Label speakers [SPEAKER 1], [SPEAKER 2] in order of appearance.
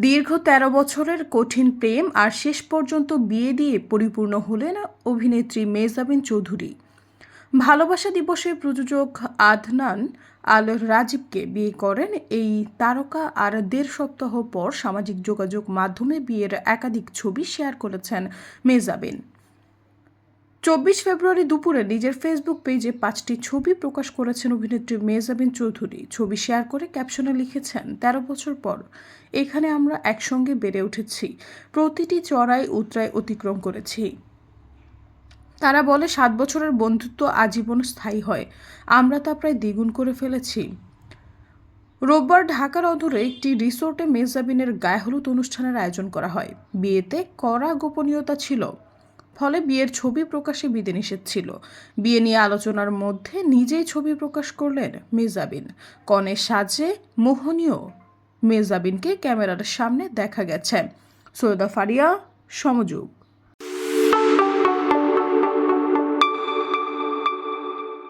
[SPEAKER 1] দীর্ঘ ১৩ বছরের কঠিন প্রেম আর শেষ পর্যন্ত বিয়ে দিয়ে পরিপূর্ণ হলেন অভিনেত্রী মেহজাবিন চৌধুরী। ভালোবাসা দিবসে প্রযোজক আদনান আল রাজীবকে বিয়ে করেন এই তারকা, আর ১.৫ সপ্তাহ পর সামাজিক যোগাযোগ মাধ্যমে বিয়ের একাধিক ছবি শেয়ার করেছেন মেহজাবিন। ২৪ ফেব্রুয়ারি দুপুরে নিজের ফেসবুক পেজে ৫টি ছবি প্রকাশ করেছেন অভিনেত্রী মেহজাবিন চৌধুরী। ছবি শেয়ার করে ক্যাপশনে লিখেছেন, ১৩ বছর পর এখানে আমরা একসঙ্গে বেড়ে উঠেছি, প্রতিটি চড়াই উতরাই অতিক্রম করেছি। তারা বলে, ৭ বছরের বন্ধুত্ব আজীবন স্থায়ী হয়, আমরা তা প্রায় দ্বিগুণ করে ফেলেছি। রোববার ঢাকার অদূরে একটি রিসোর্টে মেহজাবিনের গায়েহলুদ অনুষ্ঠানের আয়োজন করা হয়। বিয়েতে কড়া গোপনীয়তা ছিল, ফলে বিয়ের ছবি প্রকাশে বিধিনিষেধ ছিল। বিয়ে নিয়ে আলোচনার মধ্যে নিজেই ছবি প্রকাশ করলেন মেহজাবিন। কনের সাজে মোহনীয় মেহজাবিনকে ক্যামেরার সামনে দেখা গেছে। সৈয়দা ফারিয়া, সমযোগ।